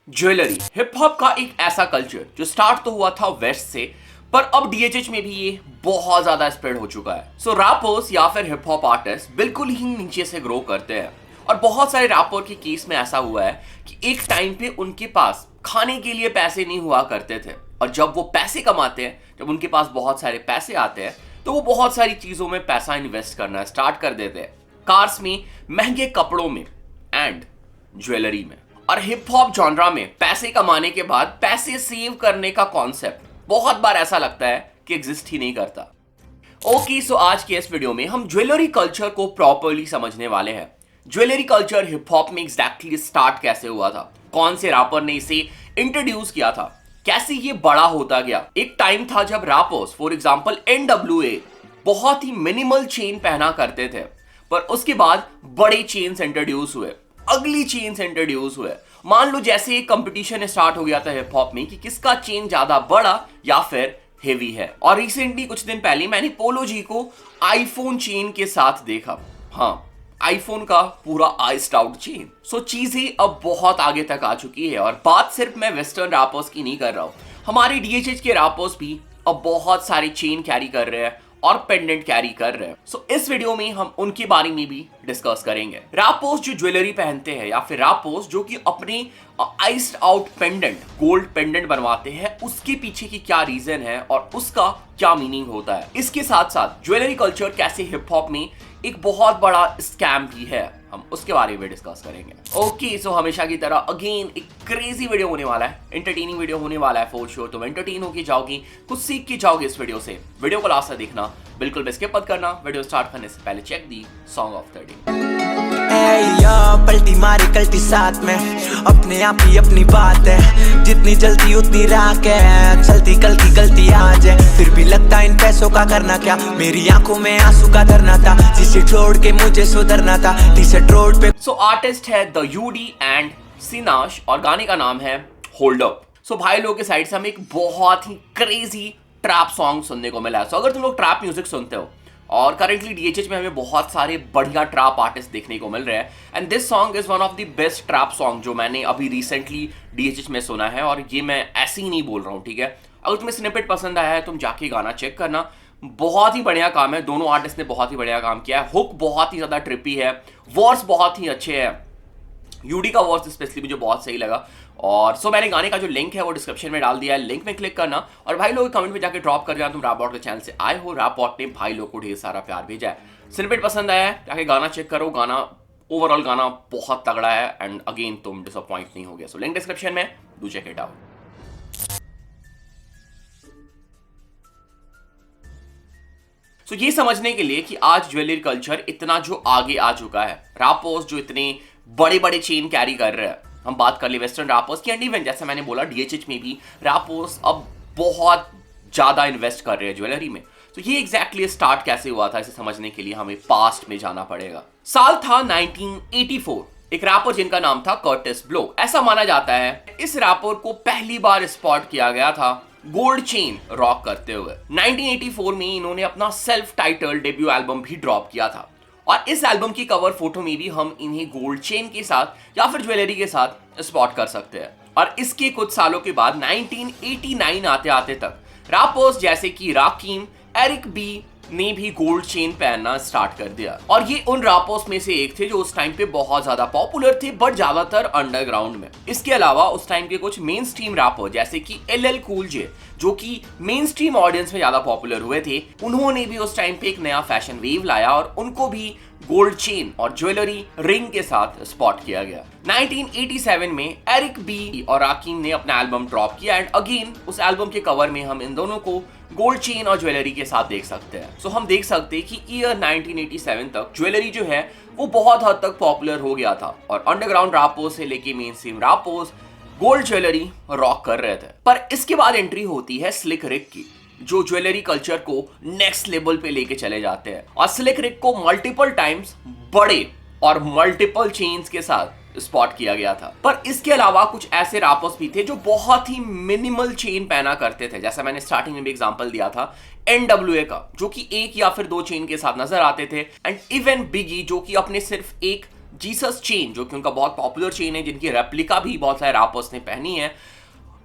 Jewellery hip hop का एक ऐसा कल्चर जो स्टार्ट तो हुआ था वेस्ट से, पर अब डीएचएच में भी ये बहुत ज्यादा स्प्रेड हो चुका है। सो रैपर्स या फिर हिप हॉप आर्टिस्ट बिल्कुल ही नीचे से ग्रो करते हैं और बहुत सारे रैपर के केस में ऐसा हुआ है कि एक टाइम पे उनके पास खाने के लिए पैसे नहीं हुआ करते थे और जब वो पैसे कमाते हैं, जब उनके पास बहुत सारे पैसे आते हैं तो वो बहुत सारी चीजों में पैसा इन्वेस्ट करना स्टार्ट कर देते हैं। कार्स में, महंगे कपड़ों में एंड ज्वेलरी में। और हिप हॉप जॉनरा में पैसे कमाने के बाद पैसे सेव करने का कॉन्सेप्ट बहुत बार ऐसा लगता है कि एग्जिस्ट ही नहीं करता। ओके, सो आज के इस वीडियो में हम ज्वेलरी कल्चर को प्रॉपर्ली समझने वाले हैं। ज्वेलरी कल्चर हिप हॉप में एग्जैक्टली स्टार्ट कैसे हुआ था, कौन से रैपर ने इसे इंट्रोड्यूस किया था, कैसे ये बड़ा होता गया। एक टाइम था जब रैपर्स फॉर एग्जांपल एनडब्ल्यूए बहुत ही मिनिमल चेन पहना करते थे, पर उसके बाद बड़े चेन्स इंट्रोड्यूस हुए, अगली चेन्स इंट्रोड्यूस हुए। मान लो जैसे एक कंपटीशन स्टार्ट हो गया था हिप हॉप में कि किसका चेन ज्यादा बड़ा या फिर हेवी है। और रिसेंटली कुछ दिन पहले मैंने पोलो जी को आईफोन चेन के साथ देखा। हाँ, आईफोन का पूरा आइस्ड आउट चेन। सो चीजें अब बहुत आगे तक आ चुकी है और बात सिर्फ मैं वेस्टर्न रैपर्स की नहीं कर रहा हूं, हमारे डीएचएच के रैपर्स भी अब बहुत सारी चेन कैरी कर रहे हैं और पेंडेंट कैरी कर रहे हैं। सो इस वीडियो में हम उनके बारे में भी डिस्कस करेंगे। रैपर्स जो ज्वेलरी पहनते हैं या फिर रैपर्स जो कि अपने iced out pendant, gold pendant बनवाते हैं, उसके पीछे की क्या रीजन है और उसका क्या मीनिंग होता है। इसके साथ साथ ज्वेलरी कल्चर कैसे हिप हॉप में एक बहुत बड़ा स्कैम भी है, हम उसके बारे में डिस्कस करेंगे। ओके, सो हमेशा की तरह अगेन एक क्रेजी वीडियो होने वाला है, एंटरटेनिंग वीडियो होने वाला है फॉर श्योर। तुम एंटरटेन होके जाओगी, कुछ सीख के जाओगे इस वीडियो से। वीडियो को लास्ट तक देखना, बिल्कुल भी स्किप मत करना। वीडियो स्टार्ट करने से पहले check the song of the day. पलटी मारी कल्टी साथ में, अपने आप ही अपनी बात है, जितनी जल्दी उतनी राख है, चलती कल की गलती आज है, फिर भी लगता इन पैसों का करना क्या, मेरी आंखों में आंसू का धरना था, जिसे छोड़ के मुझे सुधरना था, टी-शर्ट रोड पे। सो आर्टिस्ट है द यूडी एंड सिनाश और गाने का नाम है होल्ड अप। सो भाई लोगों के साइड से हमें एक बहुत ही क्रेजी ट्रैप सॉन्ग सुनने को मिला है। सो अगर तुम लोग ट्रैप म्यूजिक सुनते हो, और करेंटली डीएचएच में हमें बहुत सारे बढ़िया ट्रैप आर्टिस्ट देखने को मिल रहे हैं, and this song is one of the best trap song जो मैंने अभी रिसेंटली डीएचएच में सुना है। और ये मैं ऐसे ही नहीं बोल रहा हूँ, ठीक है। अगर तुम्हें स्निपेट पसंद आया है तुम जाके गाना चेक करना, बहुत ही बढ़िया काम है, दोनों आर्टिस्ट ने बहुत ही बढ़िया काम किया है। हुक बहुत ही ज्यादा ट्रिपी है, वर्स बहुत ही अच्छे हैं, यूडी का वर्स स्पेशली मुझे बहुत सही लगा। और सो मैंने गाने का जो लिंक है वो डिस्क्रिप्शन में डाल दिया है, लिंक में क्लिक करना और भाई लोग कमेंट में जाके ड्रॉप कर देना तुम रैपॉट के चैनल से आए हो। रैपॉट ने भाई लोग को ढेर सारा प्यार भेजा है। स्निपेट पसंद आया है जाके गाना चेक करो, गाना ओवरऑल गाना बहुत तगड़ा है एंड अगेन तुम डिसअपॉइंट नहीं हो गया। सो लिंक डिस्क्रिप्शन में, डू चेक इट आउट। सो ये समझने के लिए कि आज ज्वेलरी कल्चर इतना जो आगे आ चुका है, रैपर्स जो इतने बड़े बड़े चेन कैरी कर रहे हैं, हम बात कर ले वेस्टर्न रैपर्स की, एंड इवन जैसे मैंने बोला डीएचएच में भी रैपर्स अब बहुत ज्यादा इन्वेस्ट कर रहे हैं ज्वेलरी में। तो ये एग्जैक्टली स्टार्ट कैसे हुआ था, इसे समझने के लिए हमें पास्ट में जाना पड़ेगा। साल था 1984। एक रैपर जिनका नाम था कर्टिस ब्लो, ऐसा माना जाता है इस रैपर को पहली बार स्पॉट किया गया था गोल्ड चेन रॉक करते हुए। 1984 में इन्होंने अपना सेल्फ टाइटल डेब्यू एल्बम भी ड्रॉप किया था और इस एल्बम की कवर फोटो में भी हम इन्हें गोल्ड चेन के साथ या फिर ज्वेलरी के साथ स्पॉट कर सकते हैं। और इसके कुछ सालों के बाद 1989 आते आते तक रैपर्स जैसे कि राकीम, एरिक बी ने भी गोल्ड चेन पहनना स्टार्ट कर दिया। और ये उन रैपर्स में से एक थे जो उस टाइम पे बहुत ज्यादा पॉपुलर थे, बट ज्यादातर अंडरग्राउंड में। इसके अलावा उस टाइम के कुछ मेन स्ट्रीम रैपर जैसे कि एलएल कूल जे, जो कि मेन स्ट्रीम ऑडियंस में ज्यादा पॉपुलर हुए थे, उन्होंने भी उस टाइम पे एक नया फैशन वेव लाया और उनको भी गोल्ड चेन और ज्वेलरी रिंग के साथ स्पॉट किया गया। 1987 में एरिक बी और राकीम ने अपना एल्बम ड्रॉप किया एंड अगेन उस एल्बम के कवर में हम इन दोनों को गोल्ड चेन और ज्वेलरी के साथ देख सकते हैं। सो हम देख सकते हैं कि ईयर 1987 तक ज्वेलरी जो है वो बहुत हद तक पॉपुलर हो गया था और अंडरग्राउंड रैपर्स से लेके main stream rappers gold jewellery rock कर रहे थे। पर इसके बाद एंट्री होती है स्लिक रिक की, जो ज्वेलरी कल्चर को नेक्स्ट लेवल पे लेके चले जाते हैं। और स्लिक रिक को मल्टीपल टाइम्स बड़े और मल्टीपल चेन्स के साथ स्पॉट किया गया था। पर इसके अलावा कुछ ऐसे रैपर्स भी थे जो बहुत ही मिनिमल चेन पहना करते थे, जैसा मैंने स्टार्टिंग में भी एग्जांपल दिया था एनडब्ल्यूए का, जो कि एक या फिर दो चेन के साथ नजर आते थे, एंड इवन बिगी जो कि अपने सिर्फ एक जीसस चेन, जो कि उनका बहुत पॉपुलर चेन है, जिनकी रेप्लिका भी बहुत सारे रैपर्स ने पहनी है,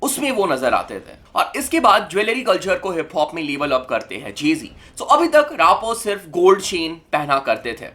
उसमें वो नजर आते थे। और इसके बाद ज्वेलरी कल्चर को हिप हॉप में लेवल अप करते हैं जेजी। सो अभी तक रैपर्स सिर्फ गोल्ड चेन पहना करते थे,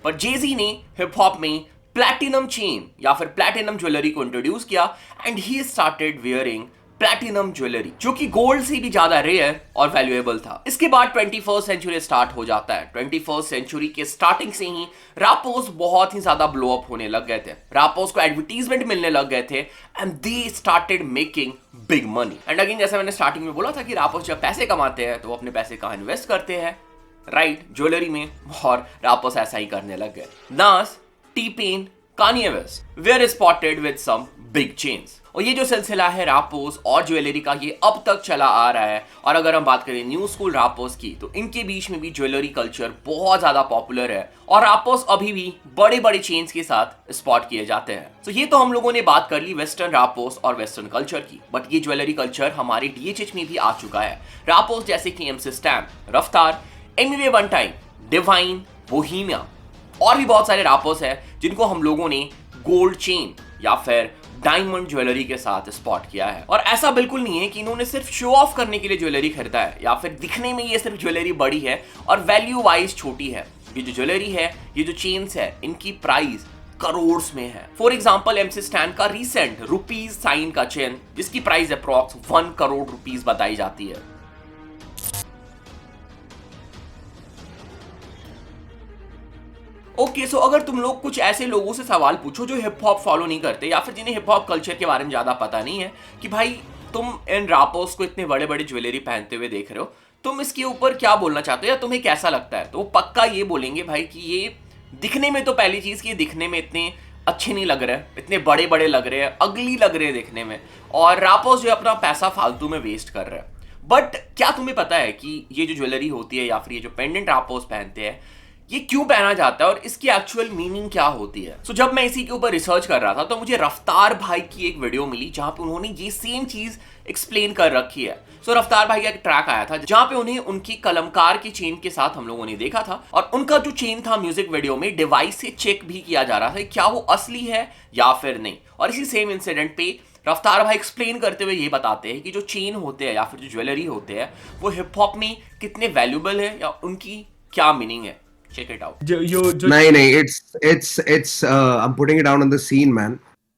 पर जेजी ने हिप हॉप में प्लैटिनम चेन या फिर प्लैटिनम ज्वेलरी को इंट्रोड्यूस किया and he started wearing platinum jewellery, जो कि गोल्ड से भी ज्यादा रेयर और वैल्यूएबल था। इसके बाद 21st सेंचुरी स्टार्ट हो जाता है। 21st सेंचुरी के स्टार्टिंग से ही रैपर्स बहुत ही ज्यादा ब्लो अप होने लग गए थे। रैपर्स को एडवर्टीजमेंट मिलने लग गए थे and they started making big money. And again, जैसे मैंने स्टार्टिंग में बोला था कि रैपर्स जब पैसे कमाते हैं तो वो अपने पैसे कहाँ इन्वेस्ट करते हैं, राइट, ज्वेलरी में। और रैपर्स ऐसा ही करने लग गए। Nas, T Pain, Kanye West were spotted with some big chains. और ये जो सिलसिला है रैपर्स और ज्वेलरी का, ये अब तक चला आ रहा है। और अगर हम बात करें न्यू स्कूल रैपर्स की, तो इनके बीच में भी ज्वेलरी कल्चर बहुत ज्यादा पॉपुलर है और रैपर्स अभी भी बड़े बड़े चेन्स के साथ स्पॉट किए जाते हैं। तो ये तो हम लोगों ने बात कर ली वेस्टर्न रैपर्स और वेस्टर्न कल्चर की, बट ये ज्वेलरी कल्चर हमारे DHH में भी आ चुका है। रैपर्स जैसे कि MC Stan, रफ्तार, MV one time, divine, Bohemia और भी बहुत सारे रैपर्स हैं जिनको हम लोगों ने गोल्ड चेन या फिर डायमंड ज्वेलरी के साथ स्पॉट किया है। और ऐसा बिल्कुल नहीं है कि इन्होंने सिर्फ शो ऑफ करने के लिए ज्वेलरी खरीदा है या फिर दिखने में ये सिर्फ ज्वेलरी बड़ी है और वैल्यू वाइज छोटी है। ये जो ज्वेलरी है, ये जो चेन्स है, इनकी प्राइस करोड़ में है। फॉर एग्जाम्पल, MC Stan का रिसेंट रुपीज साइन का चेन, जिसकी प्राइस अप्रॉक्स 1 करोड़ रुपीज बताई जाती है। ओके, सो अगर तुम लोग कुछ ऐसे लोगों से सवाल पूछो जो हिप हॉप फॉलो नहीं करते या फिर जिन्हें हिप हॉप कल्चर के बारे में ज्यादा पता नहीं है, कि भाई तुम इन रैपर्स को इतने बड़े बड़े ज्वेलरी पहनते हुए देख रहे हो, तुम इसके ऊपर क्या बोलना चाहते हो या तुम्हें कैसा लगता है, तो वो पक्का ये बोलेंगे भाई कि ये दिखने में, तो पहली चीज कि ये दिखने में इतने अच्छे नहीं लग रहे, इतने बड़े बड़े लग रहे हैं, अगली लग रहे हैं दिखने में, और रैपर्स जो अपना पैसा फालतू में वेस्ट कर रहे हैं। बट क्या तुम्हें पता है कि ये जो ज्वेलरी होती है या फिर ये जो पेंडेंट रैपर्स पहनते हैं, ये क्यों पहना जाता है और इसकी एक्चुअल मीनिंग क्या होती है? सो जब मैं इसी के ऊपर रिसर्च कर रहा था तो मुझे रफ्तार भाई की एक वीडियो मिली जहां पे उन्होंने ये सेम चीज एक्सप्लेन कर रखी है। सो रफ्तार भाई का एक ट्रैक आया था जहां पे उन्हें उनकी कलमकार की चेन के साथ हम लोगों ने देखा था, और उनका जो चेन था म्यूजिक वीडियो में डिवाइस से चेक भी किया जा रहा था क्या वो असली है या फिर नहीं। और इसी सेम इंसिडेंट पे रफ्तार भाई एक्सप्लेन करते हुए ये बताते हैं कि जो चेन होते हैं या फिर जो ज्वेलरी होते हैं वो हिप हॉप में कितने वैल्यूबल है या उनकी क्या मीनिंग है। Check it out. नहीं, it's I'm putting it down on the scene, man.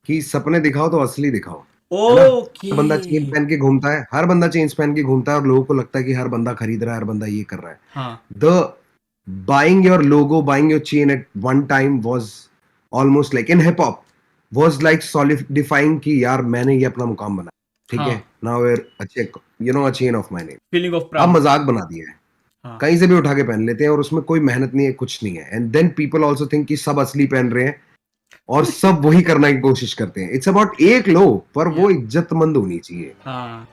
कि सपने दिखाओ तो असली दिखाओ। ओके। बंदा चेन पहन के घूमता है, हर बंदा चेन पहन के घूमता है और लोगों को लगता है कि हर बंदा खरीद रहा है, हर बंदा ये कर रहा है। हाँ। The buying your logo, buying your chain at one time was almost like in hip hop was like solidifying कि यार मैंने ये अपना मुकाम बना, ठीक है। Now we're a chain of my name. Feeling of अब proud. मजाक बना दिया है। कहीं से भी उठा के पहन लेते हैं और उसमें कोई मेहनत नहीं है, कुछ नहीं है। And then people also think कि सब असली पहन रहे हैं और सब वही करने की कोशिश करते हैं। इट्स अबाउट एक लो, पर वो इज्जतमंद होनी चाहिए। हाँ।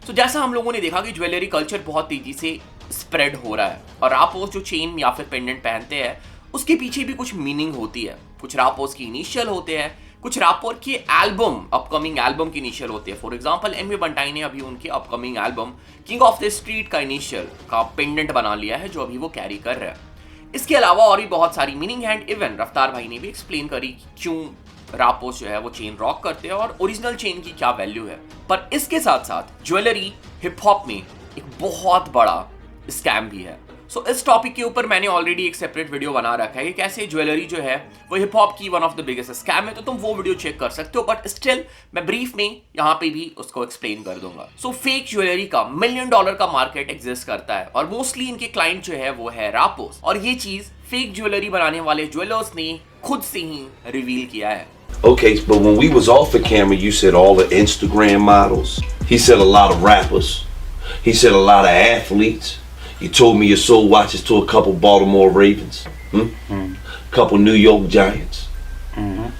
तो जैसा हम लोगों ने देखा कि ज्वेलरी कल्चर बहुत तेजी से स्प्रेड हो रहा है और रैपर्स जो चेन या फिर पेंडेंट पहनते हैं उसके पीछे भी कुछ मीनिंग होती है। कुछ रैपर्स की इनिशियल होते हैं, कुछ रैपर के एल्बम, अपकमिंग एल्बम की इनिशियल होती है। फॉर एग्जांपल MV बंटाई ने अभी उनके upcoming album king of the street का इनिशियल का पेंडेंट बना लिया है जो अभी वो कैरी कर रहे हैं। इसके अलावा और भी बहुत सारी मीनिंग है। इवन रफ्तार भाई ने भी एक्सप्लेन करी कि क्यों रैपर्स जो है वो चेन रॉक करते हैं और ओरिजिनल चेन की क्या वैल्यू है। पर इसके साथ साथ ज्वेलरी हिप हॉप में एक बहुत बड़ा स्कैम भी है। सो इस टॉपिक के ऊपर मैंने ऑलरेडी एक सेपरेट वीडियो बना रखा है कि कैसे ज्वेलरी जो है वो हिप हॉप की one of the biggest scam है, तो तुम वो वीडियो चेक कर सकते हो। बट स्टिल मैं ब्रीफ में यहाँ पे भी उसको एक्सप्लेन कर दूंगा। सो फेक ज्वेलरी का $1 मिलियन का मार्केट एग्जिस्ट करता है और मोस्टली इनके क्लाइंट जो है वो है रैपर्स, और ये चीज फेक ज्वेलरी बनाने वाले ज्वेलर्स ने खुद से ही रिवील किया है। Okay, but when we was off the camera, you said all the Instagram models. He said a lot of rappers. He said a lot of athletes. You told me you sold watches to a couple Baltimore Ravens. Couple New York Giants.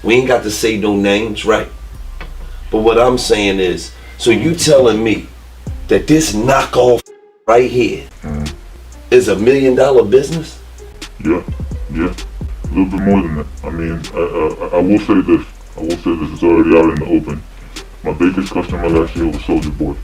We ain't got to say no names, right? But what I'm saying is, so you telling me that this knockoff right here is $1 million business? Yeah. A little bit more than that. I mean, I will say this. It's already out in the open. My biggest customer last year was Soulja Boy.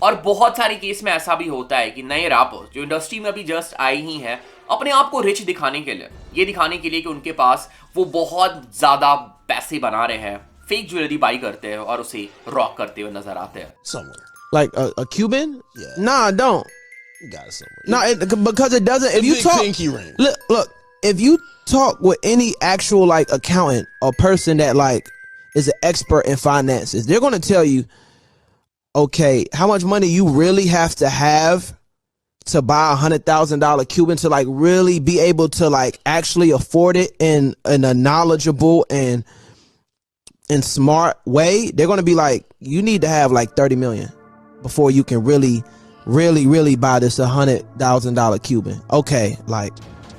और बहुत सारे case में ऐसा भी होता है कि नए रैपर्स जो इंडस्ट्री में अभी जस्ट आए ही हैं, अपने आप को रिच दिखाने के लिए, ये दिखाने के लिए कि उनके पास वो बहुत ज्यादा पैसे बना रहे हैं, फेक ज्वेलरी बाई करते हैं और उसे रॉक करते हुए नजर आते हैं. Somewhere. Like a Cuban? Yeah. Nah, I don't. You got it somewhere. No, because it doesn't. If The you big talk, pinky ring. look, if you talk with any actual like accountant or person that like is an expert in finances, they're gonna tell you, okay, how much money you really have to buy $100,000 Cuban to like really be able to like actually afford it in a knowledgeable and smart way. They're gonna be like, you need to have like 30 million before you can really buy this $100,000 Cuban. Okay, like.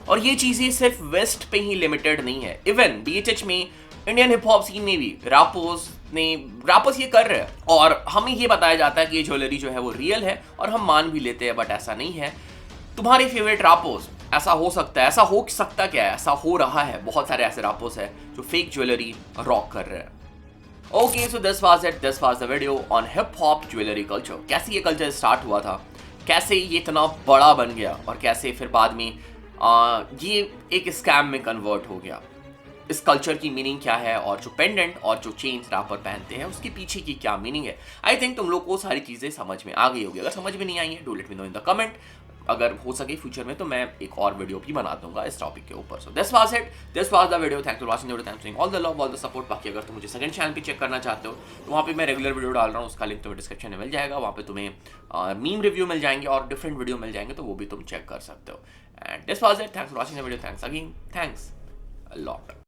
और ये चीजें सिर्फ waste पे ही limited नहीं है. Even DHH में, Indian hip hop scene में भी रैपर्स ये कर रहे हैं और हमें ये बताया जाता है कि ये ज्वेलरी जो है वो रियल है और हम मान भी लेते हैं, बट ऐसा नहीं है. तुम्हारे फेवरेट रैपर्स, ऐसा हो सकता है, ऐसा हो सकता क्या है, ऐसा हो रहा है. बहुत सारे ऐसे रैपर्स हैं जो फेक ज्वेलरी रॉक कर रहे हैं. Okay, so this was the video on hip hop jewellery culture. कैसे ये कल्चर स्टार्ट हुआ था, कैसे ये इतना बड़ा बन गया और कैसे फिर बाद में ये एक स्कैम में कन्वर्ट हो गया. इस कल्चर की मीनिंग क्या है और जो पेंडेंट और जो चेन्स रैपर पहनते हैं उसके पीछे की क्या मीनिंग है. आई थिंक तुम लोग को सारी चीज़ें समझ में आ गई होगी. अगर समझ में नहीं आई है, do let me know in the comment. अगर हो सके फ्यूचर में तो मैं एक और वीडियो भी बना दूंगा इस टॉपिक के ऊपर. So this was the video. Thanks for watching the video. Thanks all the love, all the support. बाकी अगर तुम मुझे सेकंड चैनल पे चेक करना चाहते हो तो वहाँ पे मैं रेगुलर वीडियो डाल रहा हूँ, उसका लिंक तुम्हें डिस्क्रिप्शन में मिल जाएगा. वहाँ पे तुम्हें मीम रिव्यू मिल जाएंगे और डिफरेंट वीडियो मिल जाएंगे, तो वो भी तुम चेक कर सकते हो. And this was it. Thanks for watching the video. Thanks again. Thanks a lot.